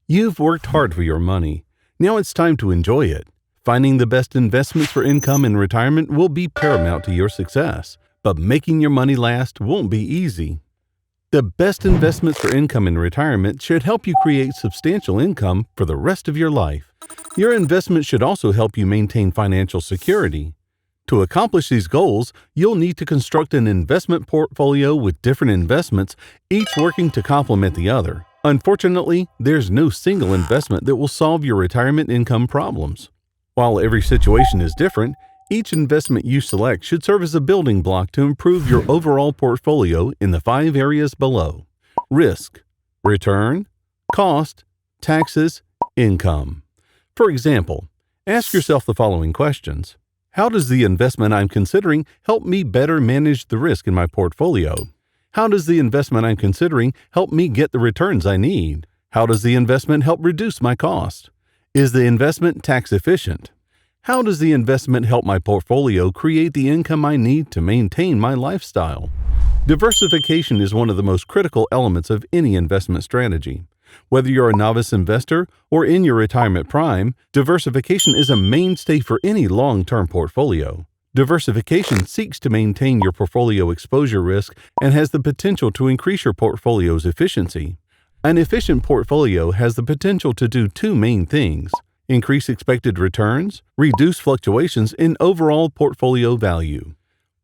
You've worked hard for your money. Now it's time to enjoy it. Finding the best investments for income in retirement will be paramount to your success, but making your money last won't be easy. The best investments for income in retirement should help you create substantial income for the rest of your life. Your investment should also help you maintain financial security. To accomplish these goals, you'll need to construct an investment portfolio with different investments, each working to complement the other. Unfortunately, there's no single investment that will solve your retirement income problems. While every situation is different, each investment you select should serve as a building block to improve your overall portfolio in the 5 areas below: risk, return, cost, taxes, income. For example, ask yourself the following questions. How does the investment I'm considering help me better manage the risk in my portfolio? How does the investment I'm considering help me get the returns I need? How does the investment help reduce my cost? Is the investment tax efficient? How does the investment help my portfolio create the income I need to maintain my lifestyle? Diversification is one of the most critical elements of any investment strategy. Whether you're a novice investor or in your retirement prime, diversification is a mainstay for any long-term portfolio. Diversification seeks to maintain your portfolio exposure risk and has the potential to increase your portfolio's efficiency. An efficient portfolio has the potential to do 2 main things: increase expected returns, reduce fluctuations in overall portfolio value.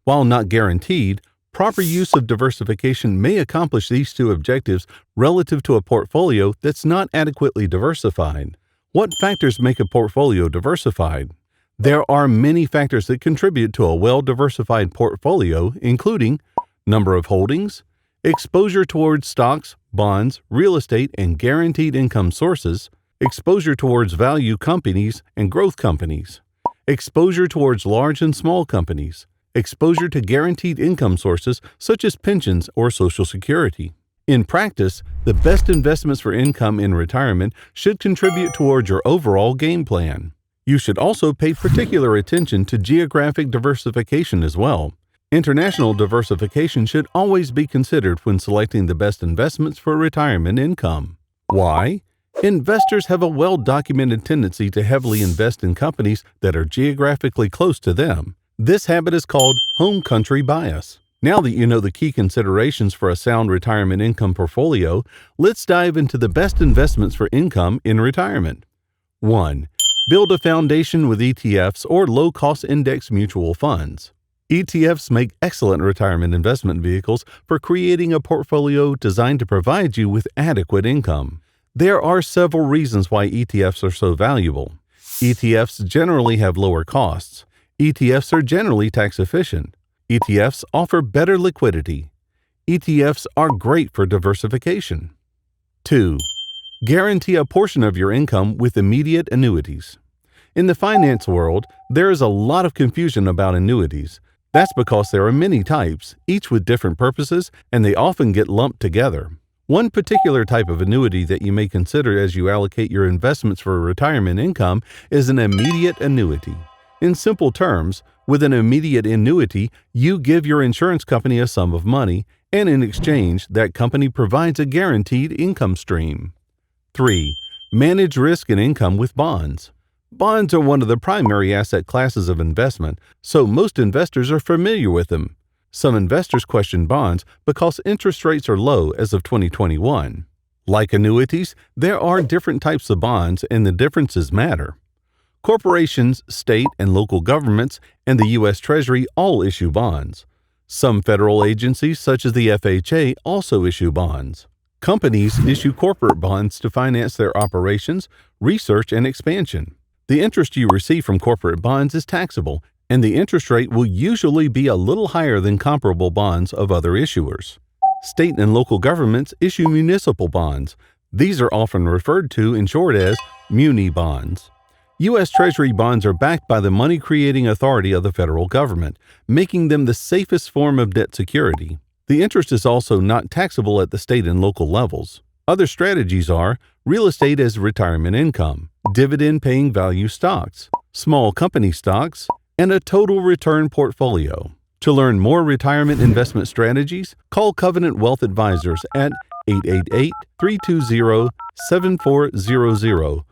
While not guaranteed, proper use of diversification may accomplish these 2 objectives relative to a portfolio that's not adequately diversified. What factors make a portfolio diversified? There are many factors that contribute to a well-diversified portfolio, including number of holdings, exposure towards stocks, bonds, real estate, and guaranteed income sources, exposure towards value companies and growth companies, exposure towards large and small companies, exposure to guaranteed income sources such as pensions or Social Security. In practice, the best investments for income in retirement should contribute towards your overall game plan. You should also pay particular attention to geographic diversification as well. International diversification should always be considered when selecting the best investments for retirement income. Why? Investors have a well-documented tendency to heavily invest in companies that are geographically close to them. This habit is called home country bias. Now that you know the key considerations for a sound retirement income portfolio, let's dive into the best investments for income in retirement. 1. Build a foundation with ETFs or low-cost index mutual funds. ETFs make excellent retirement investment vehicles for creating a portfolio designed to provide you with adequate income. There are several reasons why ETFs are so valuable. ETFs generally have lower costs. ETFs are generally tax efficient. ETFs offer better liquidity. ETFs are great for diversification. 2. Guarantee a portion of your income with immediate annuities. In the finance world, there is a lot of confusion about annuities. That's because there are many types, each with different purposes, and they often get lumped together. One particular type of annuity that you may consider as you allocate your investments for retirement income is an immediate annuity. In simple terms, with an immediate annuity, you give your insurance company a sum of money, and in exchange, that company provides a guaranteed income stream. 3. Manage risk and income with bonds. Bonds are one of the primary asset classes of investment, so most investors are familiar with them. Some investors question bonds because interest rates are low as of 2021. Like annuities, there are different types of bonds and the differences matter. Corporations, state and local governments, and the U.S. Treasury all issue bonds. Some federal agencies, such as the FHA, also issue bonds. Companies issue corporate bonds to finance their operations, research, and expansion. The interest you receive from corporate bonds is taxable, and the interest rate will usually be a little higher than comparable bonds of other issuers. State and local governments issue municipal bonds. These are often referred to in short as muni bonds. U.S. Treasury bonds are backed by the money-creating authority of the federal government, making them the safest form of debt security. The interest is also not taxable at the state and local levels. Other strategies are real estate as retirement income, dividend-paying value stocks, small company stocks, and a total return portfolio. To learn more retirement investment strategies, call Covenant Wealth Advisors at 888 320 7400